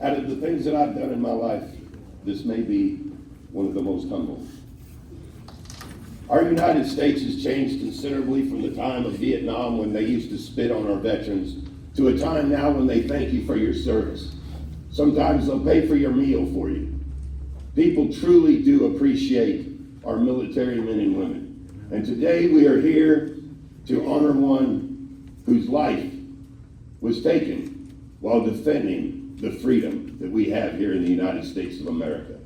Out of the things that I've done in my life, this may be one of the most humble. Our United States has changed considerably from the time of Vietnam, when they used to spit on our veterans, to a time now when they thank you for your service. Sometimes they'll pay for your meal for you. People truly do appreciate our military men and women. And today we are here to honor one whose life was taken while defending the freedom that we have here in the United States of America.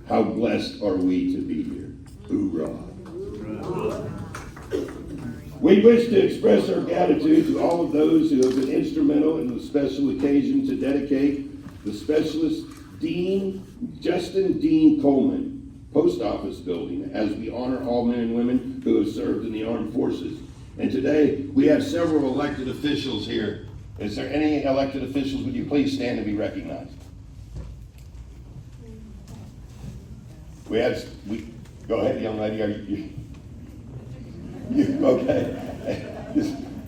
How blessed are we to be here. Hoorah. We wish to express our gratitude to all of those who have been instrumental in the special occasion to dedicate the specialist Justin Dean Coleman Post Office building, as we honor all men and women who have served in the armed forces. And today we have several elected officials here. Is there any elected officials? Would you please stand to be recognized? Go ahead, young lady. Are you okay?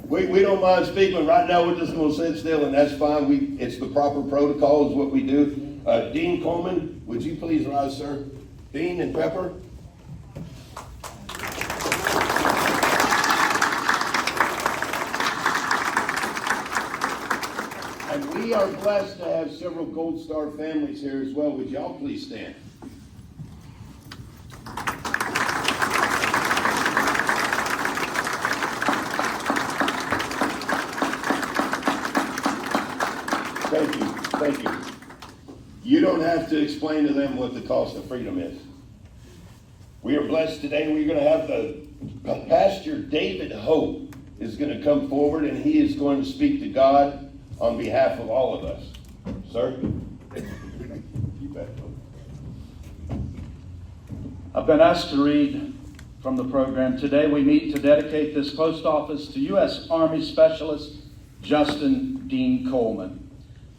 We don't mind speaking. Right now we're just going to sit still, and that's fine. It's the proper protocol is what we do. Dean Coleman, would you please rise, sir? Dean and Pepper. And we are blessed to have several Gold Star families here as well. Would y'all please stand? Thank you. You don't have to explain to them what the cost of freedom is. We are blessed today. We're going to have Pastor David Hope is going to come forward, and he is going to speak to God on behalf of all of us. Sir? You bet. I've been asked to read from the program. Today we meet to dedicate this post office to U.S. Army Specialist Justin Dean Coleman.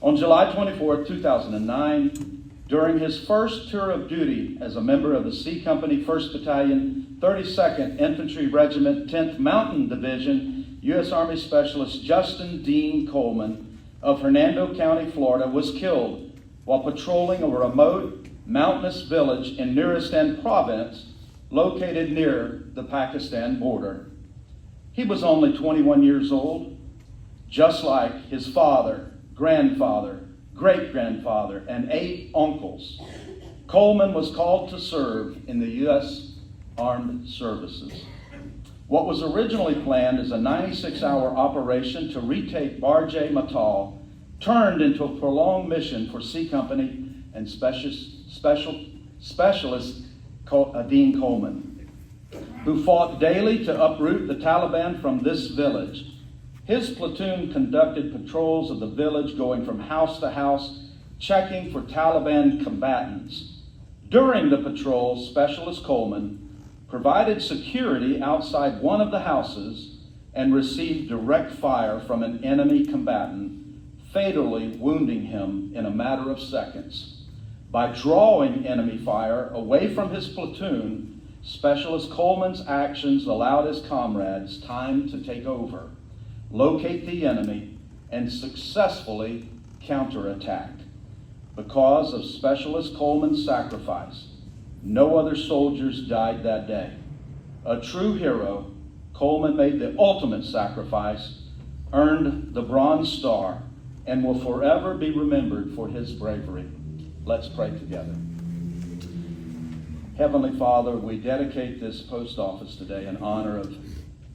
On July 24, 2009, during his first tour of duty as a member of the C Company 1st Battalion, 32nd Infantry Regiment, 10th Mountain Division, U.S. Army Specialist Justin Dean Coleman of Hernando County, Florida, was killed while patrolling a remote mountainous village in Nuristan Province located near the Pakistan border. He was only 21 years old, just like his father, grandfather, great-grandfather, and 8 uncles. Coleman was called to serve in the U.S. Armed Services. What was originally planned as a 96-hour operation to retake Barjay Matal turned into a prolonged mission for C Company and Specialist Dean Coleman, who fought daily to uproot the Taliban from this village. His platoon conducted patrols of the village, going from house to house, checking for Taliban combatants. During the patrol, Specialist Coleman provided security outside one of the houses and received direct fire from an enemy combatant, fatally wounding him in a matter of seconds. By drawing enemy fire away from his platoon, Specialist Coleman's actions allowed his comrades time to take over, locate the enemy, and successfully counterattack. Because of Specialist Coleman's sacrifice, no other soldiers died that day. A true hero, Coleman made the ultimate sacrifice, earned the Bronze Star, and will forever be remembered for his bravery. Let's pray together. Heavenly Father, we dedicate this post office today in honor of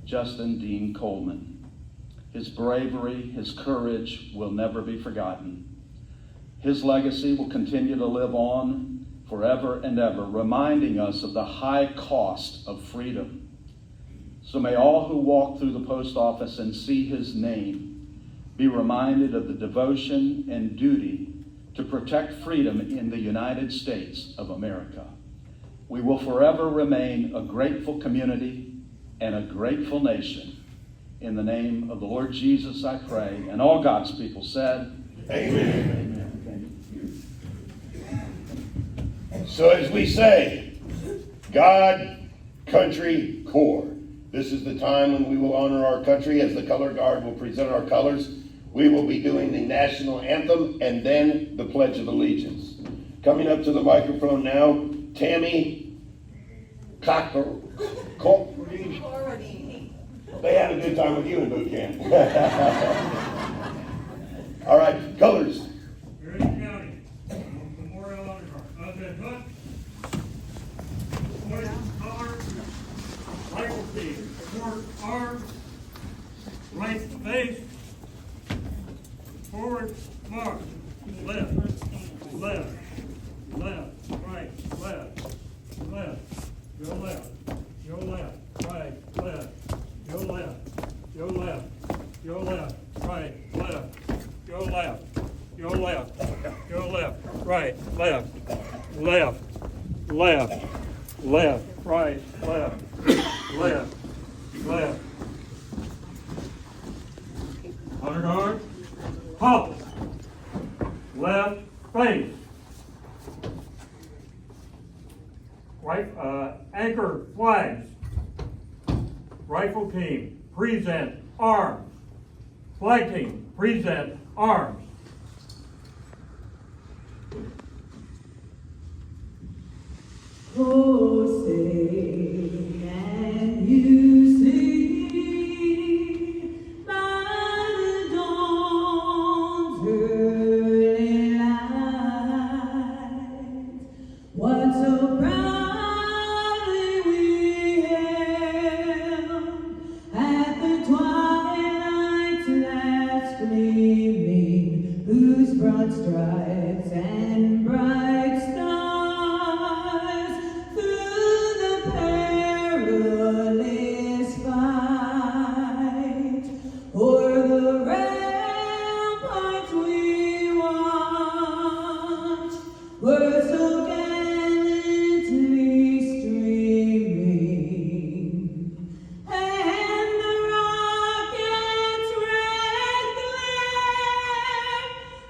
Justin Dean Coleman. His bravery, his courage will never be forgotten. His legacy will continue to live on forever and ever, reminding us of the high cost of freedom. So may all who walk through the post office and see his name be reminded of the devotion and duty to protect freedom in the United States of America. We will forever remain a grateful community and a grateful nation. In the name of the Lord Jesus, I pray. And all God's people said, Amen. So as we say, God, country, corps. This is the time when we will honor our country as the color guard will present our colors. we will be doing the national anthem and then the Pledge of Allegiance. Coming up to the microphone now, Tammy Cocker. They had a good time with you in boot camp. All right, colors. County, Memorial Honor Guard. Outfit hook. Point, collar. Rifle team. Support arms. Right face. Forward march. Left. Left. Left. Right. Left. Left. Go left. Go left. Right. Left. Go left. Go left. Go left. Right. Left. Go left. Go left. Go left. Right. Left. Left. Left. Left. Right. Left. Left. Left. Honor guard. Halt. Left face. Right. Anchor flags. Rifle team, present arms. Flag team, present arms. Oh, say, can you see by the dawn's early light what so proudly we hailed at the twilight's last gleaming, whose broad stripes and bright stars through the perilous fight o'er the ramparts we watched were so gallantly streaming, and the rocket's red glare,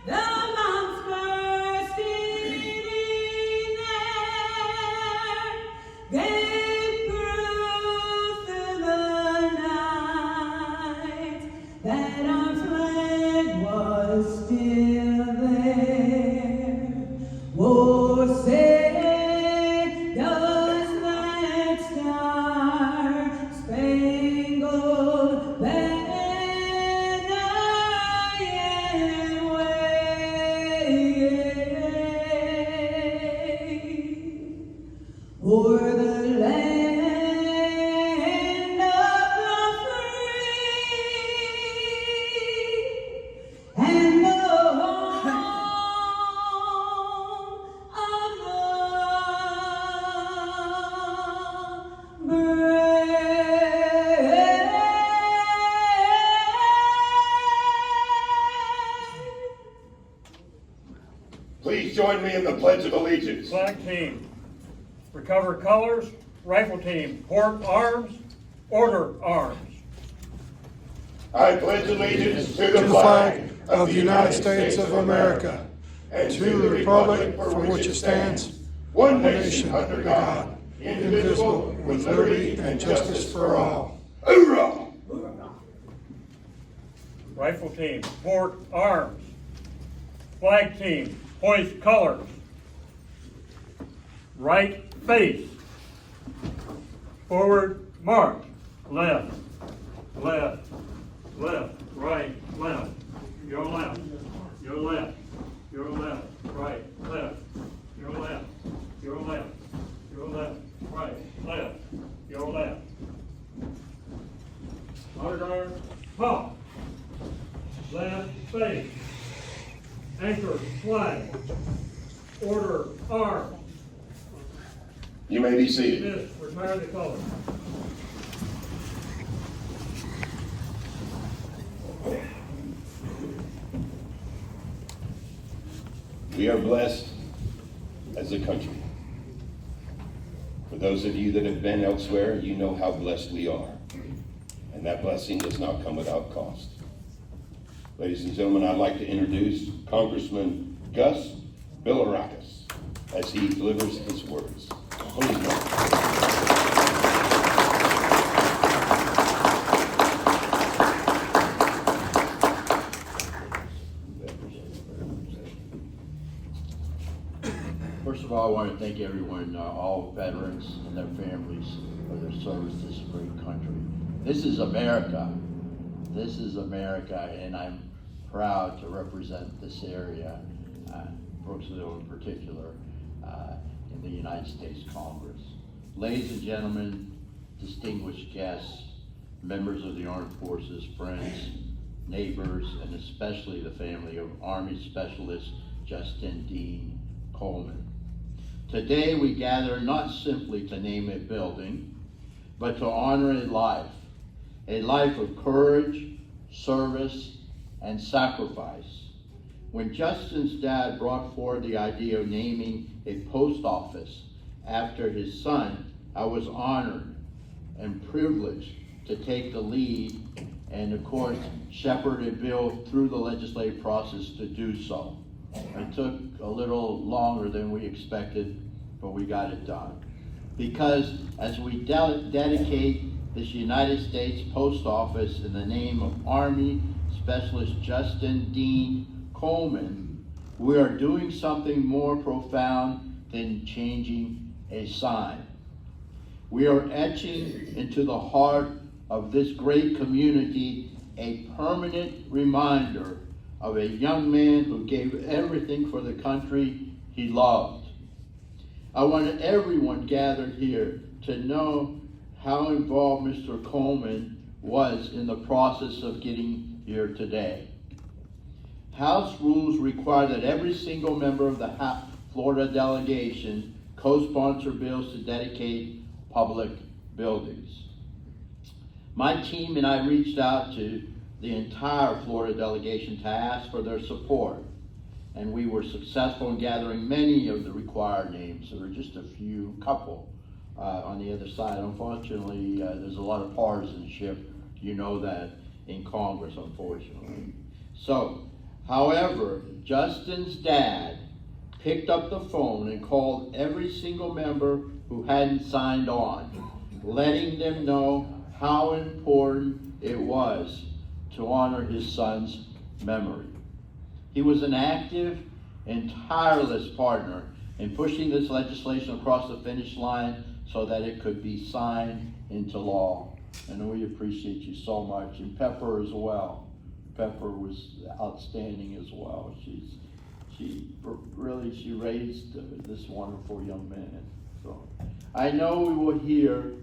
the bombs bursting in air, gave proof through the night that our flag was still there. Oh, say, does that star-spangled banner yet wave o'er the land of the free and the home of the brave? Please join me in the Pledge of Allegiance. Flag team, recover colors. Rifle team, port arms. Order arms. I pledge allegiance to to the flag of the United States of America, and to the republic for which it stands, one one nation under God, indivisible, with liberty and justice for all. Hoorah! Rifle team, port arms. Flag team, hoist colors. Right face. Forward march. Left. Left. Left. Right. Left. Go left. Go left. Go left. Right. Left. Go left. Go left. Go left. Right. Left. Go left. Honor guard. Halt. Left face. Anchor flag. Order arms. You may be seated. Dismiss. Retire the colors. We are blessed as a country. For those of you that have been elsewhere, you know how blessed we are. And that blessing does not come without cost. Ladies and gentlemen, I'd like to introduce Congressman Gus Bilirakis as he delivers his words. Please welcome. all, I want to thank everyone, all veterans and their families for their service to this great country. This is America. This is America, and I'm proud to represent this area, Brooksville in particular, in the United States Congress. Ladies and gentlemen, distinguished guests, members of the Armed Forces, friends, neighbors, and especially the family of Army Specialist Justin Dean Coleman. Today we gather not simply to name a building, but to honor a life of courage, service, and sacrifice. When Justin's dad brought forward the idea of naming a post office after his son, I was honored and privileged to take the lead and, of course, shepherd a bill through the legislative process to do so. It took a little longer than we expected, but we got it done. Because as we dedicate this United States Post Office in the name of Army Specialist Justin Dean Coleman, we are doing something more profound than changing a sign. We are etching into the heart of this great community a permanent reminder of a young man who gave everything for the country he loved. I want everyone gathered here to know how involved Mr. Coleman was in the process of getting here today. House rules require that every single member of the Florida delegation co-sponsor bills to dedicate public buildings. My team and I reached out to the entire Florida delegation to ask for their support, and we were successful in gathering many of the required names. There were just a couple on the other side. Unfortunately, there's a lot of partisanship, you know that, in Congress, unfortunately. So, however, Justin's dad picked up the phone and called every single member who hadn't signed on, letting them know how important it was to honor his son's memory. He was an active and tireless partner in pushing this legislation across the finish line so that it could be signed into law. And we appreciate you so much. And Pepper as well. Pepper was outstanding as well. She raised this wonderful young man. So I know we will hear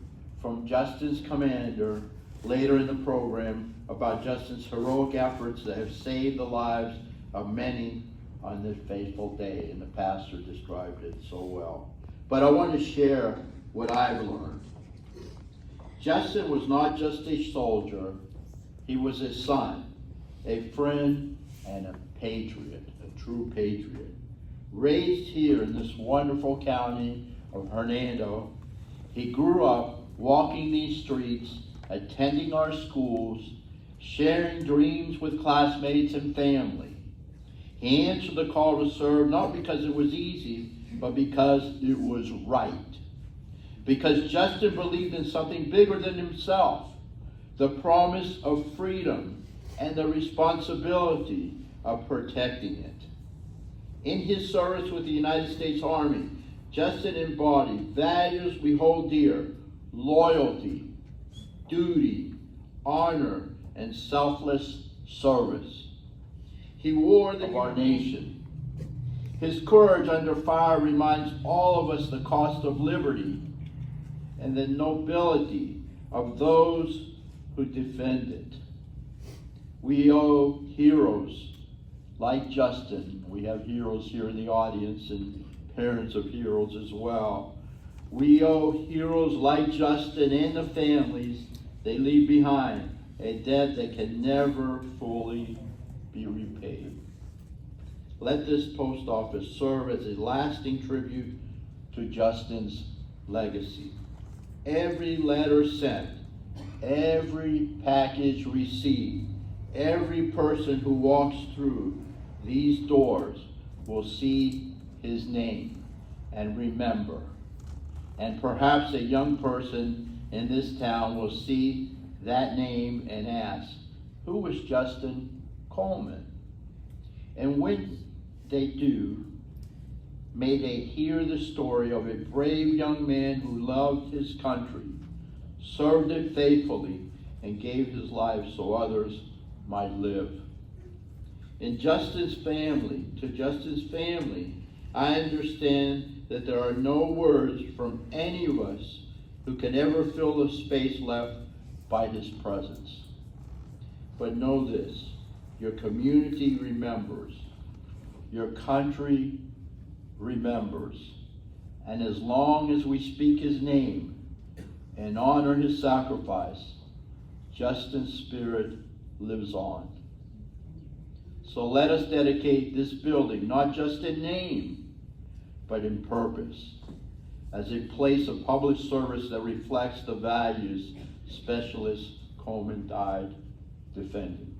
from Justin's commander later in the program about Justin's heroic efforts that have saved the lives of many on this fateful day, and the pastor described it so well. But I want to share what I've learned. Justin was not just a soldier, he was a son, a friend, and a patriot, a true patriot. Raised here in this wonderful county of Hernando, he grew up walking these streets, attending our schools, sharing dreams with classmates and family. He answered the call to serve not because it was easy, but because it was right. Because Justin believed in something bigger than himself, the promise of freedom and the responsibility of protecting it. In his service with the United States Army, Justin embodied values we hold dear: loyalty, duty, honor, and selfless service. He wore the of our nation. His courage under fire reminds all of us the cost of liberty and the nobility of those who defend it. We owe heroes like Justin. We have heroes here in the audience and parents of heroes as well. We owe heroes like Justin and the families they leave behind a debt that can never fully be repaid. Let this post office serve as a lasting tribute to Justin's legacy. Every letter sent, every package received, every person who walks through these doors will see his name and remember. And perhaps a young person in this town will see that name and ask, who was Justin Coleman? And when they do, May they hear the story of a brave young man who loved his country, served it faithfully, and gave his life so others might live. To Justin's family, I understand that there are no words from any of us who can ever fill the space left by his presence. But know this, your community remembers, your country remembers, and as long as we speak his name and honor his sacrifice, Justin's spirit lives on. So let us dedicate this building, not just in name, but in purpose, as a place of public service that reflects the values Specialist Coleman died defending.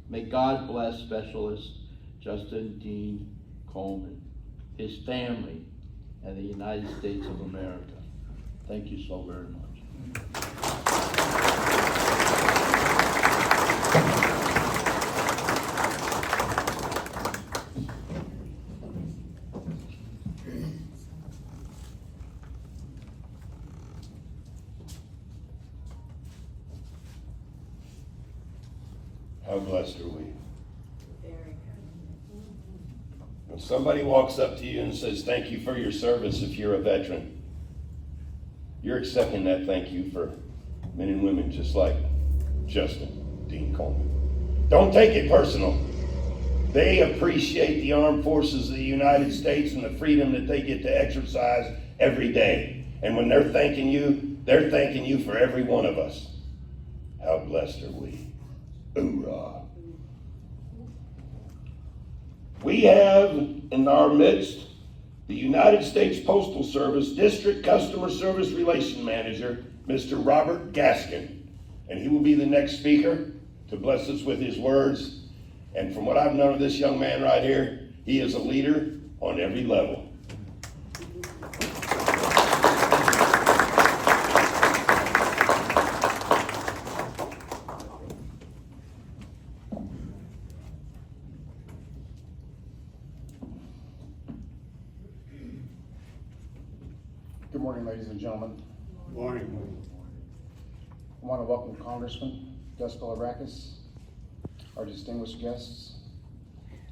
May God bless Specialist Justin Dean Coleman, his family, and the United States of America. Thank you so very much. How blessed are we? When somebody walks up to you and says, thank you for your service if you're a veteran, you're accepting that thank you for men and women just like Justin Dean Coleman. Don't take it personal. They appreciate the armed forces of the United States and the freedom that they get to exercise every day. And when they're thanking you for every one of us. How blessed are we? Hoorah. We have in our midst the United States Postal Service District Customer Service Relation Manager, Mr. Robert Gaskin. And he will be the next speaker to bless us with his words. And from what I've known of this young man right here, he is a leader on every level. Good morning, ladies and gentlemen. Morning. I want to welcome Congressman Gus Bellerakis, our distinguished guests,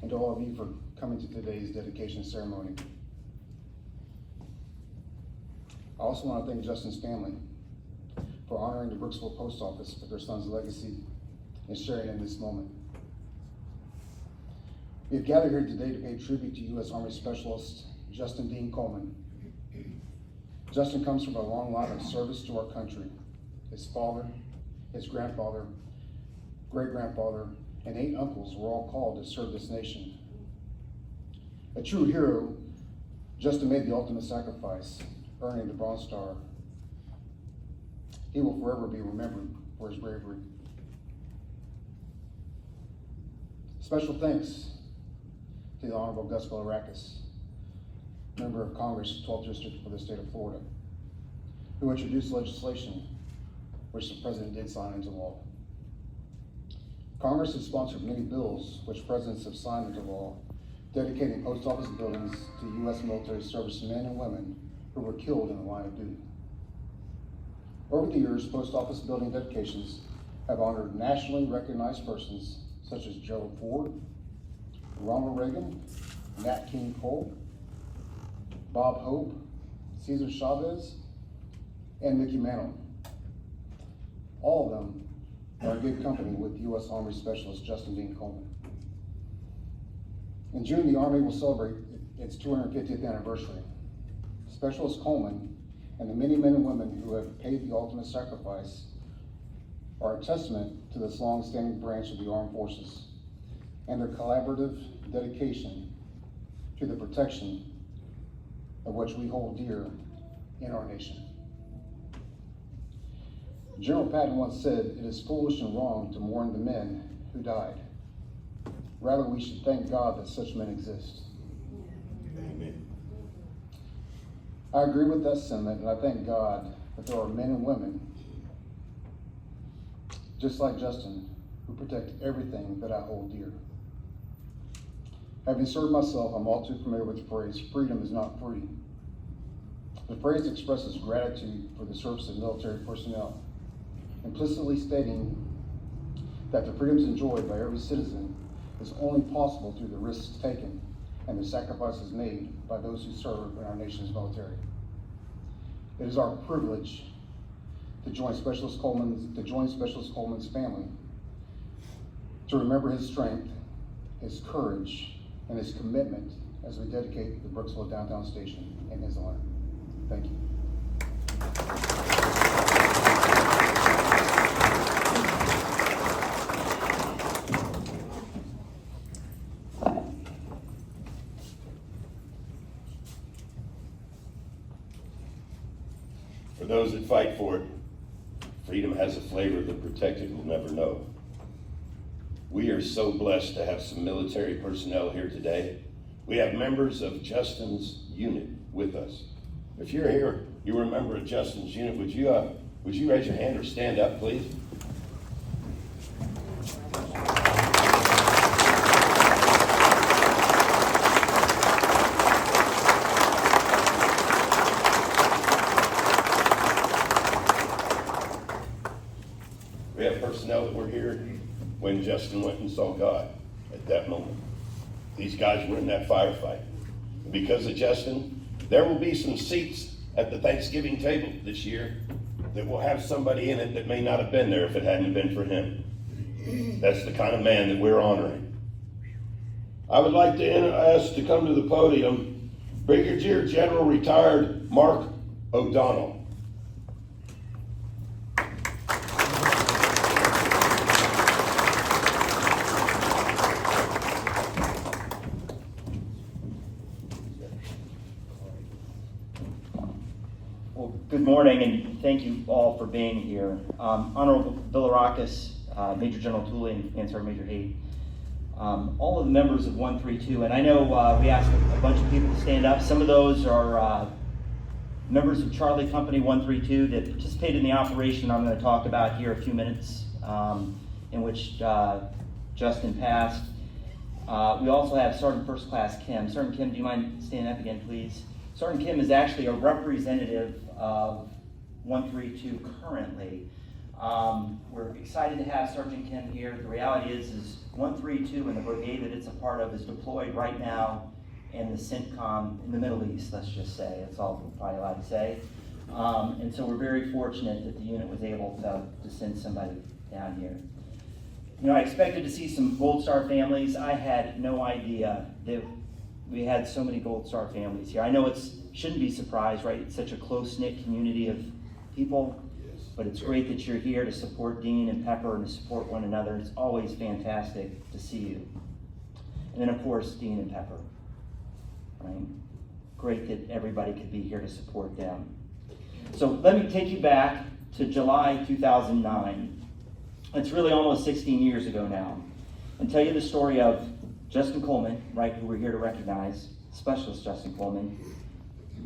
and to all of you for coming to today's dedication ceremony. I also want to thank Justin's family for honoring the Brooksville Post Office with their son's legacy and sharing in this moment. We have gathered here today to pay tribute to U.S. Army Specialist Justin Dean Coleman. Justin comes from a long line of service to our country. His father, his grandfather, great-grandfather, and 8 uncles were all called to serve this nation. A true hero, Justin made the ultimate sacrifice, earning the Bronze Star. He will forever be remembered for his bravery. Special thanks to the Honorable Gus Bellerakis, Member of Congress, 12th District for the state of Florida, who introduced legislation which the President did sign into law. Congress has sponsored many bills which presidents have signed into law, dedicating post office buildings to U.S. military servicemen and women who were killed in the line of duty. Over the years, post office building dedications have honored nationally recognized persons such as Gerald Ford, Ronald Reagan, Nat King Cole, Bob Hope, Cesar Chavez, and Mickey Mantle. All of them are in good company with U.S. Army Specialist Justin Dean Coleman. In June, the Army will celebrate its 250th anniversary. Specialist Coleman and the many men and women who have paid the ultimate sacrifice are a testament to this long-standing branch of the armed forces and their collaborative dedication to the protection of which we hold dear in our nation. General Patton once said, "It is foolish and wrong to mourn the men who died. Rather, we should thank God that such men exist." Amen. I agree with that sentiment, and I thank God that there are men and women, just like Justin, who protect everything that I hold dear. Having served myself, I'm all too familiar with the phrase, freedom is not free. The phrase expresses gratitude for the service of military personnel, implicitly stating that the freedoms enjoyed by every citizen is only possible through the risks taken and the sacrifices made by those who serve in our nation's military. It is our privilege to join Specialist Coleman's family, to remember his strength, his courage, and his commitment as we dedicate the Brooksville Downtown Station in his honor. Thank you. For those that fight for it, freedom has a flavor the protected will never know. We are so blessed to have some military personnel here today. We have members of Justin's unit with us. If you're here, you were a member of Justin's unit, would you raise your hand or stand up, please? We have personnel that were here when Justin went and saw God at that moment. These guys were in that firefight. And because of Justin, there will be some seats at the Thanksgiving table this year that will have somebody in it that may not have been there if it hadn't been for him. That's the kind of man that we're honoring. I would like to ask to come to the podium Brigadier General Retired Mark O'Donnell. Good morning, and thank you all for being here. Honorable Bilirakis, Major General Tooley, and Answer Major Haight, all of the members of 132, and I know we asked a bunch of people to stand up. Some of those are members of Charlie Company 132 that participated in the operation I'm going to talk about here in a few minutes, in which Justin passed. We also have Sergeant First Class Kim. Sergeant Kim, do you mind standing up again, please? Sergeant Kim is actually a representative of 132 currently. We're excited to have Sergeant Kim here. The reality is 132 and the brigade that it's a part of is deployed right now in the CENTCOM in the Middle East, let's just say. That's all we're probably allowed to say. And so we're very fortunate that the unit was able to send somebody down here. You know, I expected to see some Gold Star families. I had no idea that we had so many Gold Star families here. I know it shouldn't be surprised, right? It's such a close-knit community of people, but it's great that you're here to support Dean and Pepper and to support one another. It's always fantastic to see you. And then, of course, Dean and Pepper, right? Great that everybody could be here to support them. So let me take you back to July 2009. It's really almost 16 years ago now, and tell you the story of Justin Coleman, right, who we're here to recognize, Specialist Justin Coleman,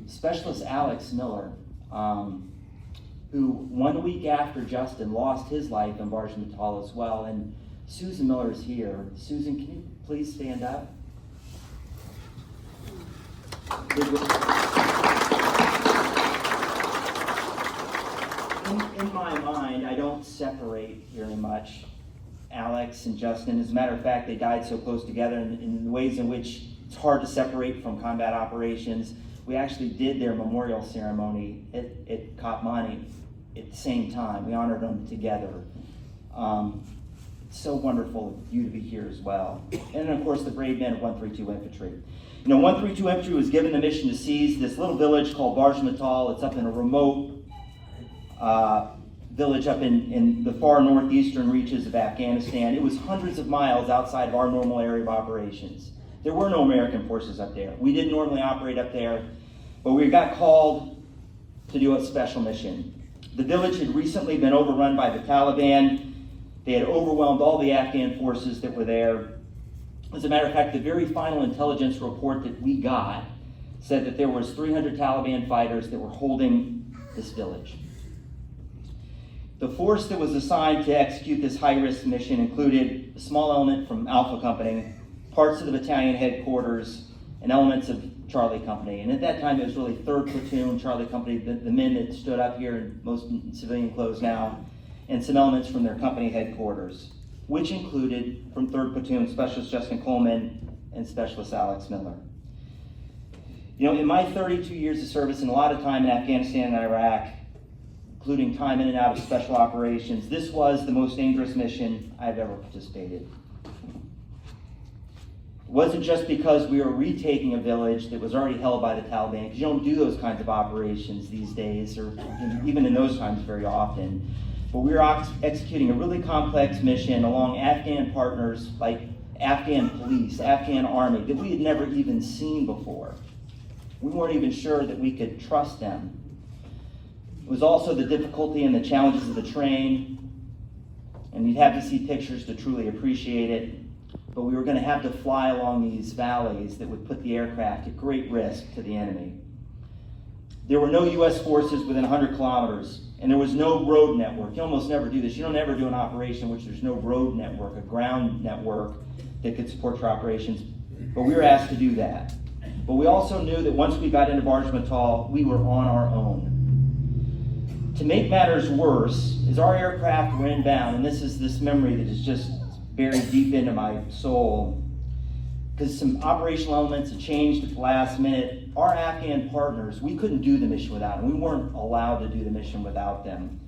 Specialist Alex Miller, who 1 week after Justin lost his life in Barge Natal as well, and Susan Miller is here. Susan, can you please stand up? In my mind, I don't separate very much Alex and Justin. As a matter of fact, they died so close together in the ways in which it's hard to separate from combat operations. We actually did their memorial ceremony at Katmani at the same time. We honored them together. It's so wonderful of you to be here as well. And then, of course, the brave men of 132 Infantry. You know, 132 Infantry was given the mission to seize this little village called Barge Natal. It's up in a remote village up in the far northeastern reaches of Afghanistan. It was hundreds of miles outside of our normal area of operations. There were no American forces up there. We didn't normally operate up there, but we got called to do a special mission. The village had recently been overrun by the Taliban. They had overwhelmed all the Afghan forces that were there. As a matter of fact, the very final intelligence report that we got said that there was 300 Taliban fighters that were holding this village. The force that was assigned to execute this high-risk mission included a small element from Alpha Company, parts of the battalion headquarters, and elements of Charlie Company. And at that time, it was really 3rd Platoon, Charlie Company, the men that stood up here, most in civilian clothes now, and some elements from their company headquarters, which included from 3rd Platoon Specialist Justin Coleman and Specialist Alex Miller. You know, in my 32 years of service and a lot of time in Afghanistan and Iraq, including time in and out of special operations, this was the most dangerous mission I've ever participated. It wasn't just because we were retaking a village that was already held by the Taliban, because you don't do those kinds of operations these days, or even in those times very often. But we were executing a really complex mission along Afghan partners like Afghan police, Afghan army, that we had never even seen before. We weren't even sure that we could trust them. It was also the difficulty and the challenges of the terrain, and you'd have to see pictures to truly appreciate it. But we were going to have to fly along these valleys that would put the aircraft at great risk to the enemy. There were no U.S. forces within 100 kilometers, and there was no road network. You almost never do this. You don't ever do an operation in which there's no road network, a ground network that could support your operations. But we were asked to do that. But we also knew that once we got into Barge Matal, we were on our own. To make matters worse, as our aircraft were inbound, and this is this memory that is just buried deep into my soul, because some operational elements had changed at the last minute. Our Afghan partners, we couldn't do the mission without them. We weren't allowed to do the mission without them.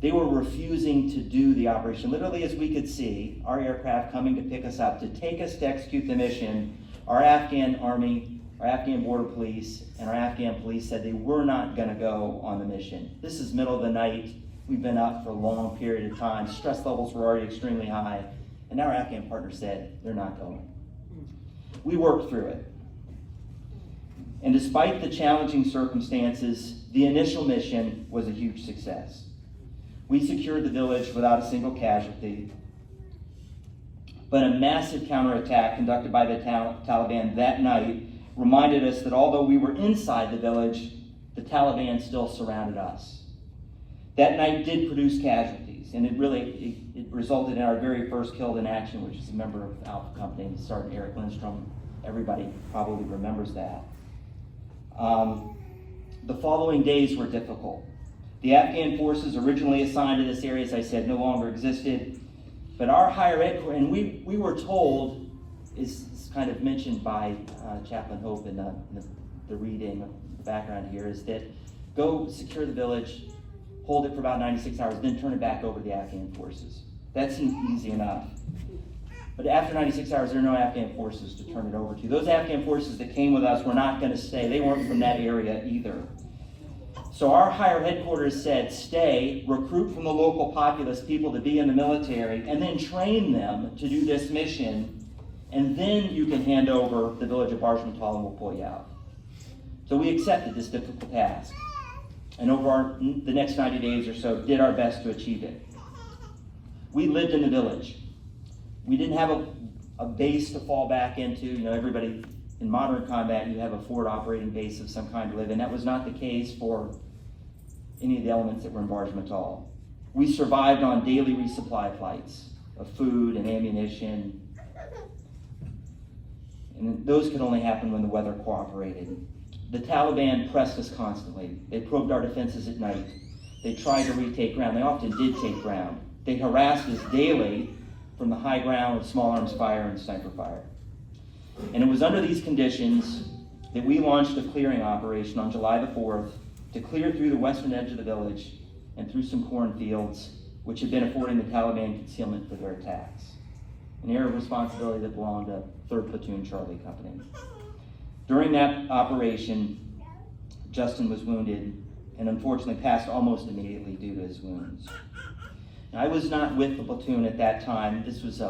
They were refusing to do the operation. Literally, as we could see, our aircraft coming to pick us up, to take us to execute the mission, our Afghan army, our Afghan border police, and our Afghan police said they were not going to go on the mission. This is middle of the night. We've been up for a long period of time. Stress levels were already extremely high. And our Afghan partner said they're not going. We worked through it. And despite the challenging circumstances, the initial mission was a huge success. We secured the village without a single casualty. But a massive counterattack conducted by the Taliban that night reminded us that although we were inside the village, the Taliban still surrounded us. That night did produce casualties, and it resulted in our very first killed in action, which is a member of Alpha Company, Sergeant Eric Lindstrom. Everybody probably remembers that. The following days were difficult. The Afghan forces originally assigned to this area, as I said, no longer existed. But our higher ed, and we were told, is kind of mentioned by Chaplain Hope in the reading, the background here, is that go secure the village, hold it for about 96 hours, then turn it back over to the Afghan forces. That seemed easy enough. But after 96 hours, there are no Afghan forces to turn it over to. Those Afghan forces that came with us were not going to stay. They weren't from that area either. So our higher headquarters said, stay, recruit from the local populace people to be in the military, and then train them to do this mission, and then you can hand over the village of Barge Matal and we'll pull you out. So we accepted this difficult task, and over the next 90 days or so, did our best to achieve it. We lived in the village. We didn't have a base to fall back into. You know, everybody in modern combat, you have a forward operating base of some kind to live in. That was not the case for any of the elements that were in Barge Matal. We survived on daily resupply flights of food and ammunition. And those could only happen when the weather cooperated. The Taliban pressed us constantly. They probed our defenses at night. They tried to retake ground. They often did take ground. They harassed us daily from the high ground with small arms fire and sniper fire. And it was under these conditions that we launched a clearing operation on July the 4th to clear through the western edge of the village and through some cornfields, which had been affording the Taliban concealment for their attacks. An area of responsibility that belonged to 3rd Platoon Charlie Company. During that operation, Justin was wounded and unfortunately passed almost immediately due to his wounds. Now, I was not with the platoon at that time. This was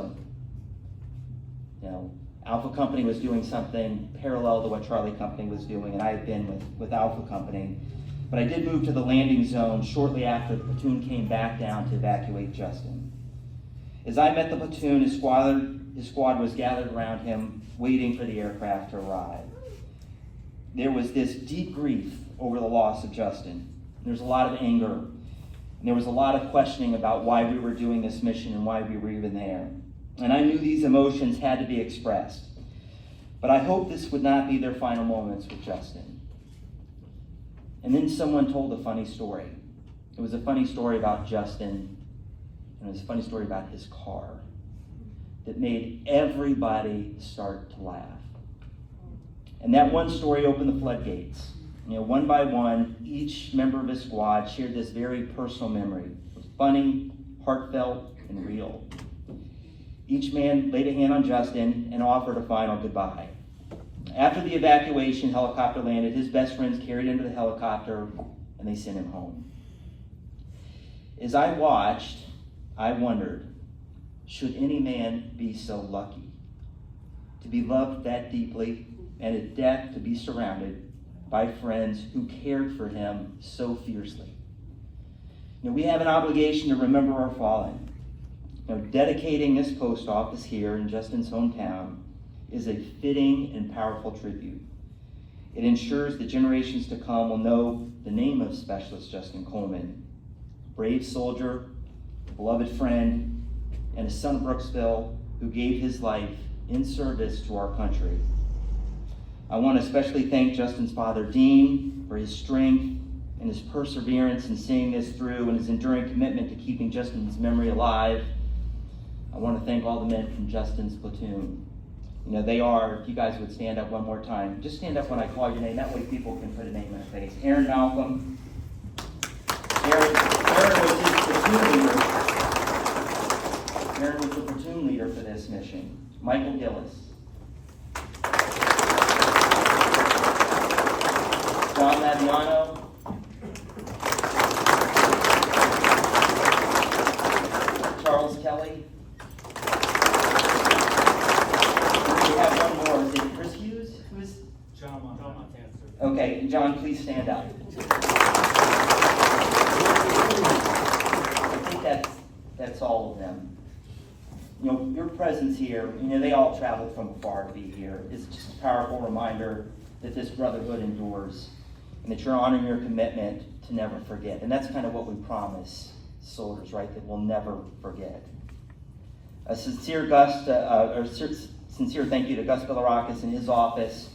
Alpha Company was doing something parallel to what Charlie Company was doing, and I had been with Alpha Company. But I did move to the landing zone shortly after the platoon came back down to evacuate Justin. As I met the platoon, his squad was gathered around him, waiting for the aircraft to arrive. There was this deep grief over the loss of Justin. There's a lot of anger. And there was a lot of questioning about why we were doing this mission and why we were even there. and I knew these emotions had to be expressed. But I hoped this would not be their final moments with Justin. And then someone told a funny story. It was a funny story about Justin, and it was a funny story about his car that made everybody start to laugh. And that one story opened the floodgates. One by one, each member of his squad shared this very personal memory. It was funny, heartfelt, and real. Each man laid a hand on Justin and offered a final goodbye. After the evacuation helicopter landed, his best friends carried him to the helicopter and they sent him home. As I watched, I wondered, should any man be so lucky to be loved that deeply and at death to be surrounded by friends who cared for him so fiercely? We have an obligation to remember our fallen. Dedicating this post office here in Justin's hometown is a fitting and powerful tribute. It ensures that generations to come will know the name of Specialist Justin Coleman, brave soldier, beloved friend, and a son of Brooksville who gave his life in service to our country. I want to especially thank Justin's father, Dean, for his strength and his perseverance in seeing this through and his enduring commitment to keeping Justin's memory alive. I want to thank all the men from Justin's platoon. They are, if you guys would stand up one more time, just stand up when I call your name, that way people can put a name in a face. Aaron Malcolm. Aaron was his platoon leader. Aaron was the platoon leader for this mission. Michael Gillis. John Laviano. Charles Kelly. We have one more. Is it Chris Hughes? Who is? John Montana. Okay, John, please stand up. I think that's all of them. Your presence here, they all traveled from afar to be here. It's just a powerful reminder that this brotherhood endures and that you're honoring your commitment to never forget. And that's kind of what we promise soldiers, right? That we'll never forget. A sincere thank you to Gus Bilirakis and his office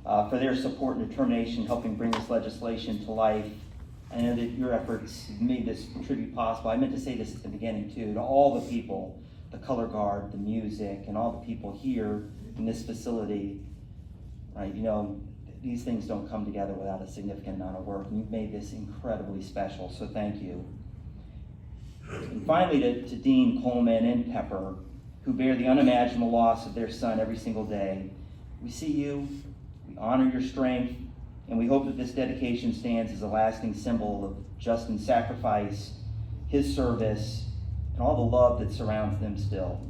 for their support and determination helping bring this legislation to life. I know that your efforts made this tribute possible. I meant to say this at the beginning too, to all the people, the color guard, the music, and all the people here in this facility, right? These things don't come together without a significant amount of work, and you've made this incredibly special, so thank you. And finally, to Dean Coleman and Pepper, who bear the unimaginable loss of their son every single day. We see you, we honor your strength, and we hope that this dedication stands as a lasting symbol of Justin's sacrifice, his service, and all the love that surrounds them still.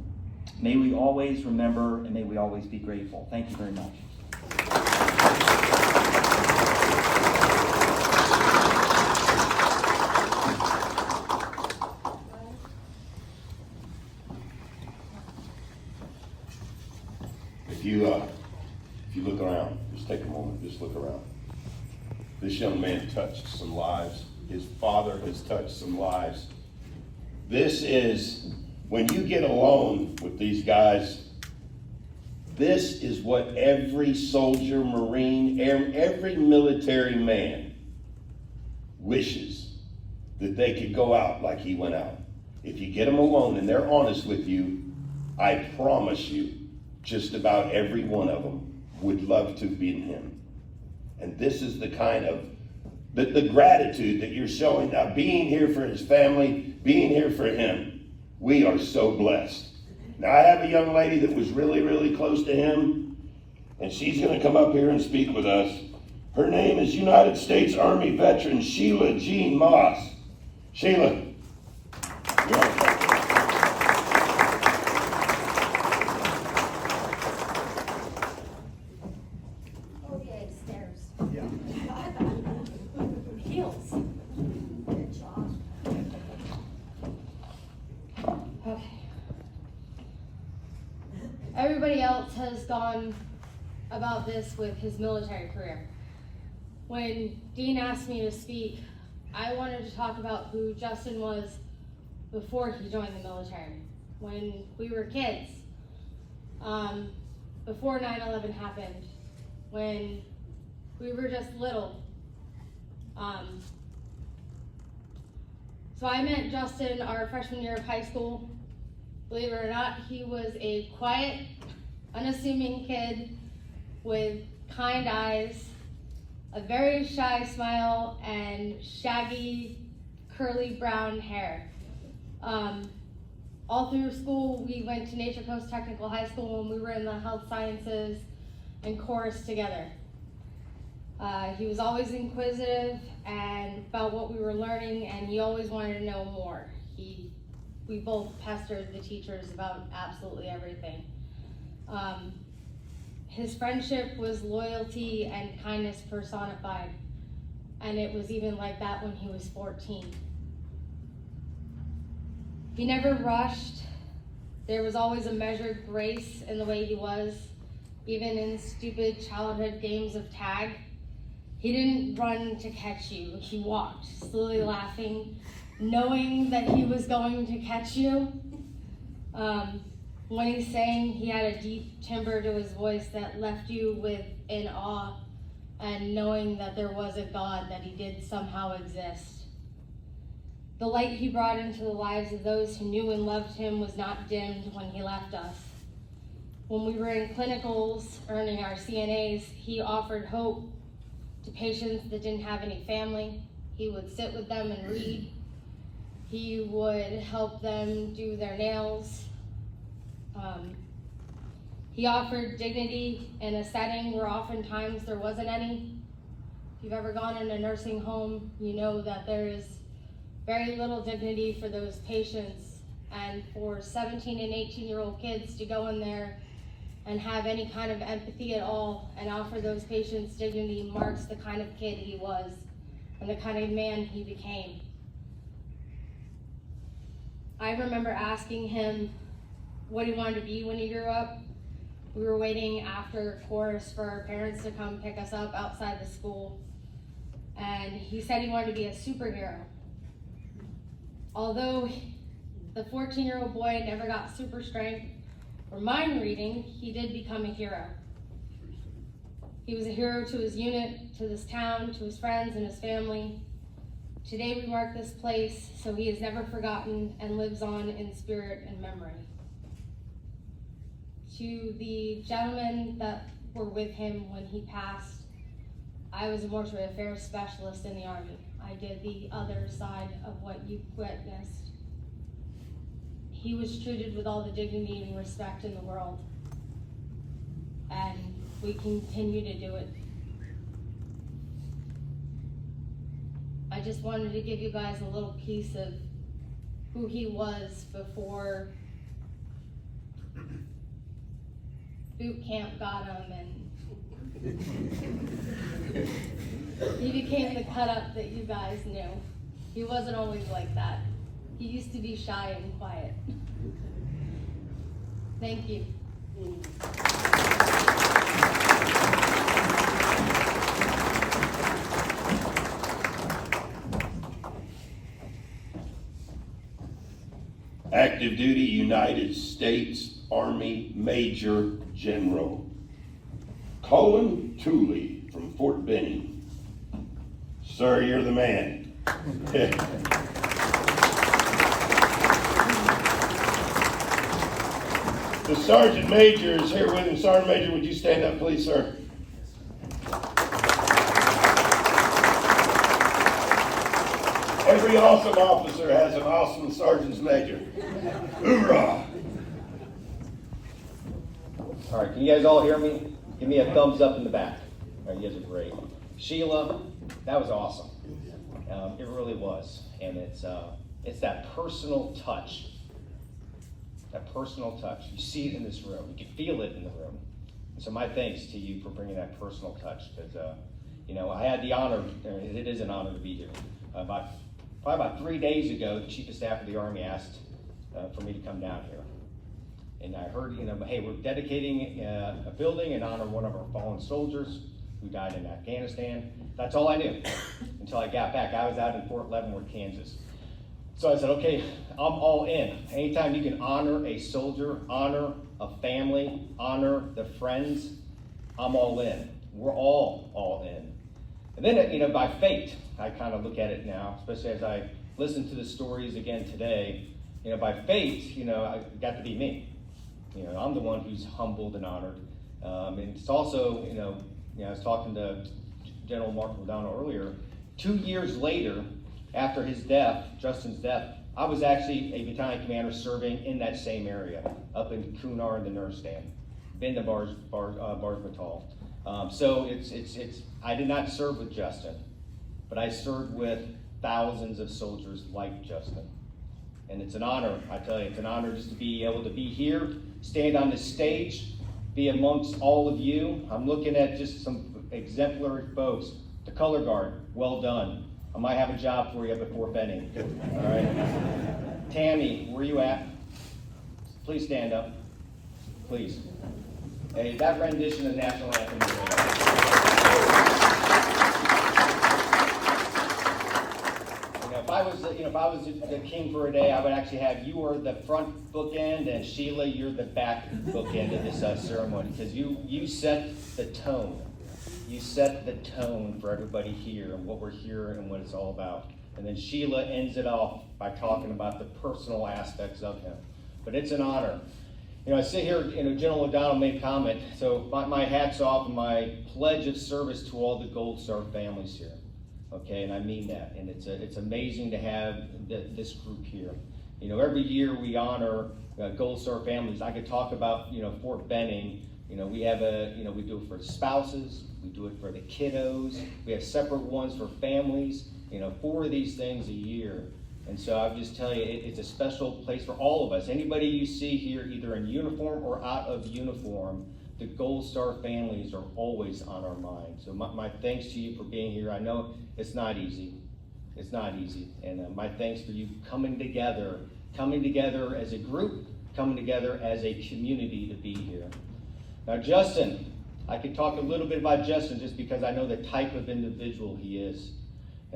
May we always remember and may we always be grateful. Thank you very much. If you look around, just take a moment, just look around. This young man touched some lives. His father has touched some lives. This is, when you get alone with these guys, this is what every soldier, Marine, every military man wishes, that they could go out like he went out. If you get them alone and they're honest with you, I promise you, just about every one of them would love to be in him. And this is the kind of, the gratitude that you're showing now, being here for his family, being here for him. We are so blessed. Now I have a young lady that was really, really close to him, and she's gonna come up here and speak with us. Her name is United States Army veteran Sheila Jean Moss. Sheila. Heels. Good job. Okay. Everybody else has gone about this with his military career. When Dean asked me to speak, I wanted to talk about who Justin was before he joined the military. When we were kids, before 9/11 happened, when we were just little. So I met Justin our freshman year of high school. Believe it or not, he was a quiet, unassuming kid with kind eyes, a very shy smile, and shaggy, curly brown hair. All through school, we went to Nature Coast Technical High School when we were in the health sciences and chorus together. He was always inquisitive and about what we were learning, and he always wanted to know more. We both pestered the teachers about absolutely everything. His friendship was loyalty and kindness personified, and it was even like that when he was 14. He never rushed. There was always a measured grace in the way he was, even in stupid childhood games of tag. He didn't run to catch you. He walked, slowly laughing, knowing that he was going to catch you. When he sang, he had a deep timbre to his voice that left you with in awe and knowing that there was a God, that he did somehow exist. The light he brought into the lives of those who knew and loved him was not dimmed when he left us. When we were in clinicals earning our CNAs, he offered hope to patients that didn't have any family. He would sit with them and read. He would help them do their nails. He offered dignity in a setting where oftentimes there wasn't any. If you've ever gone in a nursing home, you know that there is very little dignity for those patients, and for 17 and 18-year-old kids to go in there and have any kind of empathy at all and offer those patients dignity marks the kind of kid he was and the kind of man he became. I remember asking him what he wanted to be when he grew up. We were waiting after chorus for our parents to come pick us up outside the school, and he said he wanted to be a superhero. Although the 14-year-old boy never got super strength or mind reading, he did become a hero. He was a hero to his unit, to this town, to his friends and his family. Today we mark this place so he is never forgotten and lives on in spirit and memory. To the gentlemen that were with him when he passed, I was a mortuary affairs specialist in the Army. I did the other side of what you witnessed. He was treated with all the dignity and respect in the world, and we continue to do it. I just wanted to give you guys a little piece of who he was before boot camp got him and he became the cut up that you guys knew. He wasn't always like that. He used to be shy and quiet. Thank you. Active duty United States Army Major General Colin Tooley from Fort Benning. Sir, you're the man. The Sergeant Major is here with him. Sergeant Major, would you stand up, please, sir? Every awesome officer has an awesome Sergeant Major. Hoorah! All right, can you guys all hear me? Give me a thumbs up in the back. All right, you guys are great. Sheila, that was awesome. It really was, and it's that personal touch. That personal touch. You see it in this room. You can feel it in the room. And so my thanks to you for bringing that personal touch, because I had the honor. It is an honor to be here. Probably about 3 days ago, the Chief of Staff of the Army asked for me to come down here. And I heard, hey, we're dedicating a building in honor of one of our fallen soldiers who died in Afghanistan. That's all I knew until I got back. I was out in Fort Leavenworth, Kansas. So I said, okay, I'm all in. Anytime you can honor a soldier, honor a family, honor the friends, I'm all in. We're all in. And then, by fate, I kind of look at it now, especially as I listen to the stories again today. By fate, I got to be me. I'm the one who's humbled and honored. And it's also, I was talking to General Mark O'Donnell earlier. 2 years later, after his death, Justin's death, I was actually a battalion commander serving in that same area, up in Kunar in the Nurstan, been to Bars Batal. So I did not serve with Justin, but I served with thousands of soldiers like Justin. And it's an honor, I tell you, it's an honor just to be able to be here, stand on this stage, be amongst all of you. I'm looking at just some exemplary folks. The color guard, well done. I might have a job for you up at Fort Benning. All right. Tammy, where you at? Please stand up. Please. Hey, that rendition of the national anthem is great. If I was the king for a day, I would actually have you are the front bookend, and Sheila, you're the back bookend of this ceremony, because you set the tone. You set the tone for everybody here and what we're here and what it's all about. And then Sheila ends it off by talking about the personal aspects of him. But it's an honor. I sit here, General O'Donnell made a comment, so my hat's off and my pledge of service to all the Gold Star families here. Okay, and I mean that. And it's amazing to have this group here. Every year we honor Gold Star families. I could talk about, Fort Benning. We have we do it for spouses, we do it for the kiddos, we have separate ones for families, 4 of these things a year. And so I'll just tell you, it's a special place for all of us. Anybody you see here, either in uniform or out of uniform, the Gold Star families are always on our mind. So my thanks to you for being here. I know it's not easy. It's not easy. And my thanks for you coming together as a group, coming together as a community to be here. Now, Justin, I could talk a little bit about Justin just because I know the type of individual he is.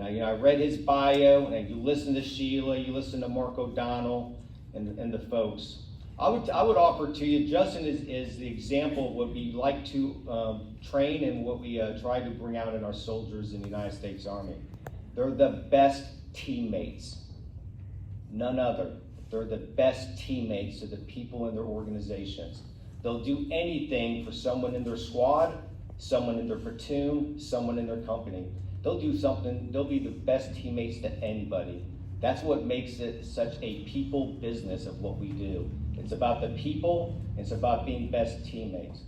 I read his bio, and you listen to Sheila, you listen to Mark O'Donnell, and the folks. I would offer to you, Justin is the example of what we like to train and what we try to bring out in our soldiers in the United States Army. They're the best teammates. None other. They're the best teammates to the people in their organizations. They'll do anything for someone in their squad, someone in their platoon, someone in their company. They'll do something, they'll be the best teammates to anybody. That's what makes it such a people business of what we do. It's about the people, it's about being best teammates.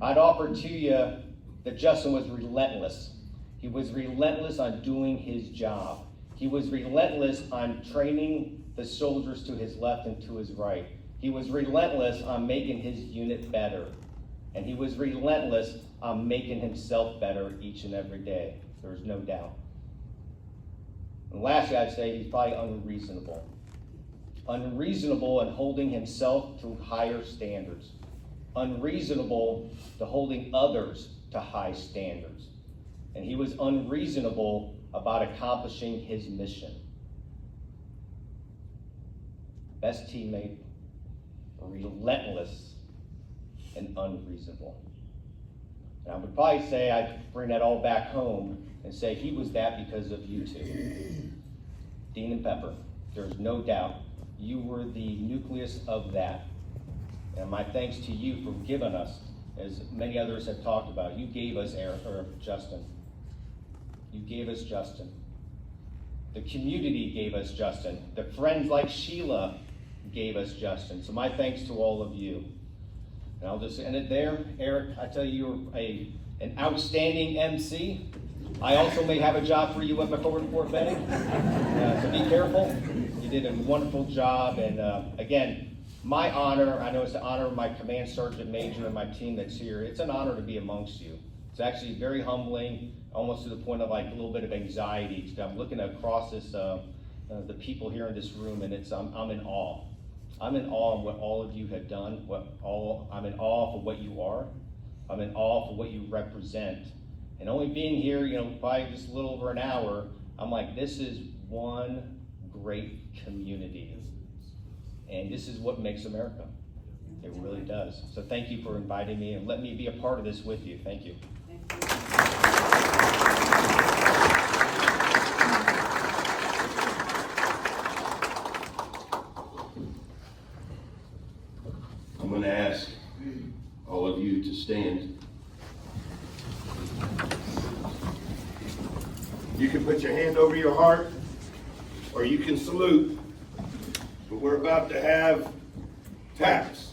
I'd offer to you that Justin was relentless. He was relentless on doing his job. He was relentless on training the soldiers to his left and to his right. He was relentless on making his unit better. And he was relentless on making himself better each and every day. There's no doubt. And lastly, I'd say he's probably unreasonable. Unreasonable in holding himself to higher standards. Unreasonable to holding others to high standards. And he was unreasonable about accomplishing his mission. Best teammate, relentless, and unreasonable. And I would probably say, I'd bring that all back home and say he was that because of you two. Dean and Pepper, there's no doubt you were the nucleus of that. And my thanks to you for giving us, as many others have talked about, you gave us Justin. You gave us Justin. The community gave us Justin. The friends like Sheila gave us Justin. So my thanks to all of you. And I'll just end it there. Eric, I tell you, you're an outstanding MC. I also may have a job for you up at Fort Benning. So be careful. You did a wonderful job. And again, my honor, I know it's the honor of my command sergeant major and my team that's here. It's an honor to be amongst you. It's actually very humbling, almost to the point of like a little bit of anxiety. I'm looking across this, the people here in this room, and I'm in awe. I'm in awe of what all of you have done. I'm in awe for what you are. I'm in awe for what you represent. And only being here, probably just a little over an hour, I'm like, this is one great community. And this is what makes America. It really does. So thank you for inviting me and let me be a part of this with you. Thank you. I'm going to ask all of you to stand. You can put your hand over your heart, or you can salute, but we're about to have taps.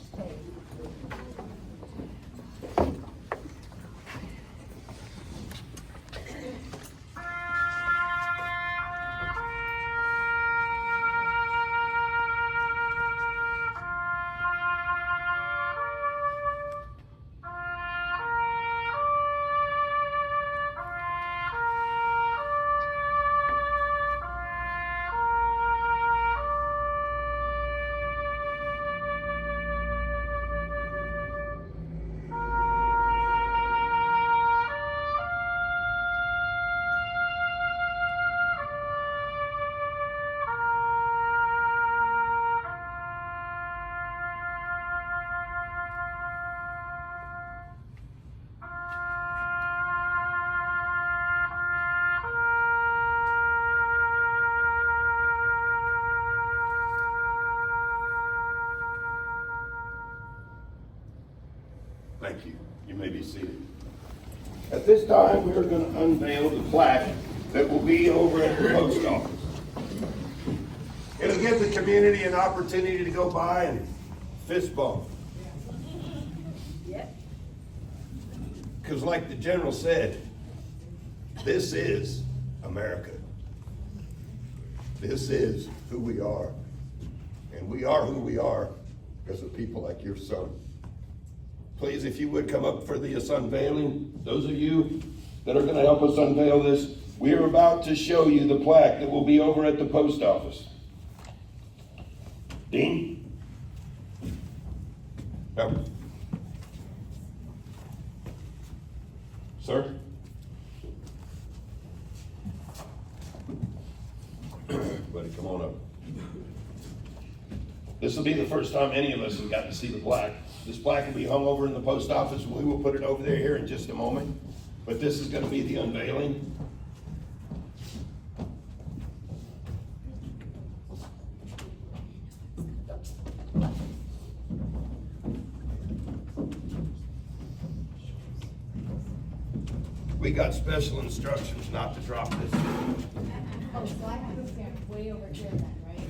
Thank you. You may be seated. At this time, we are going to unveil the plaque that will be over at the post office. It'll give the community an opportunity to go by and fist bump. Because like the general said, this is America. This is who we are. And we are who we are because of people like your son. Please, if you would come up for this unveiling. Those of you that are going to help us unveil this, we are about to show you the plaque that will be over at the post office. Dean? Come. Sir? Buddy, come on up. This will be the first time any of us have gotten to see the plaque. This plaque will be hung over in the post office. We will put it over there here in just a moment. But this is going to be the unveiling. We got special instructions not to drop this. Oh, so I have to stand way over here then, right?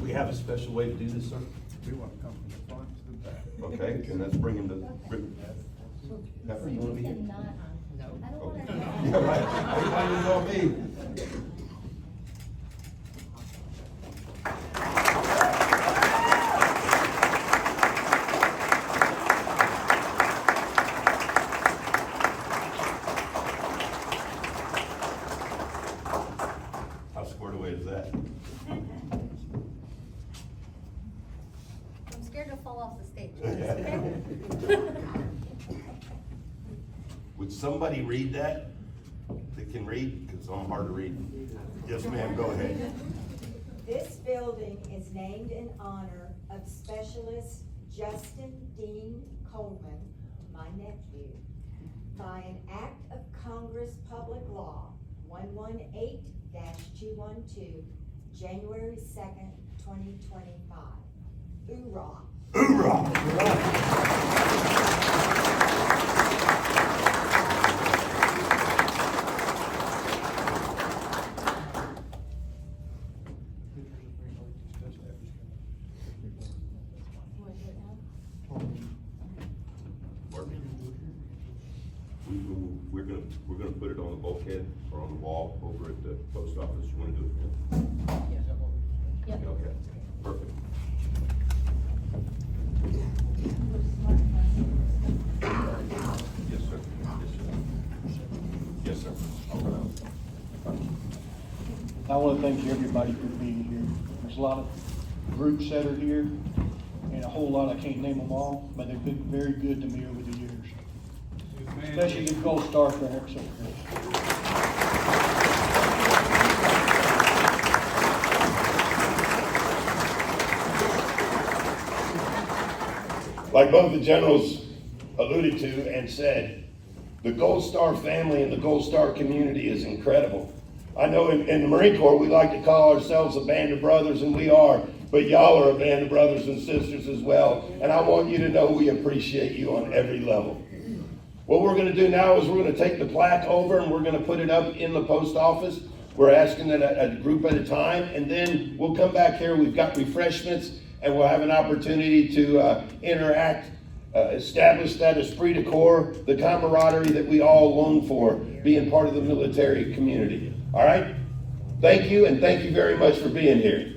We have a special way to do this, sir? We want to come from the front to the back. Okay, and let's bring him to. Pepper, you want to be here? No. I don't want to. Yeah, right. Everybody is on me. How squared away is that? I'm scared to fall off the stage. Would somebody read that? That can read? Because I'm hard to read. Yes, ma'am, go ahead. This building is named in honor of Specialist Justin Dean Coleman, my nephew, by an act of Congress Public Law 118-212, January 2nd, 2025. Hoorah! We're gonna put it on the bulkhead or on the wall over at the post office. You wanna do it? Yep. Okay, perfect. Yes, sir. Yes, sir. I want to thank everybody for being here. There's a lot of groups that are here, and a whole lot, I can't name them all, but they've been very good to me over the years. especially the Gold Star parents up here. Like both the generals alluded to and said, the Gold Star family and the Gold Star community is incredible. I know in the Marine Corps, we like to call ourselves a band of brothers, and we are, but y'all are a band of brothers and sisters as well, and I want you to know we appreciate you on every level. What we're gonna do now is we're gonna take the plaque over and we're gonna put it up in the post office. We're asking it a group at a time, and then we'll come back here. We've got refreshments, and we'll have an opportunity to interact, establish that esprit de corps, the camaraderie that we all long for, being part of the military community. All right? Thank you, and thank you very much for being here.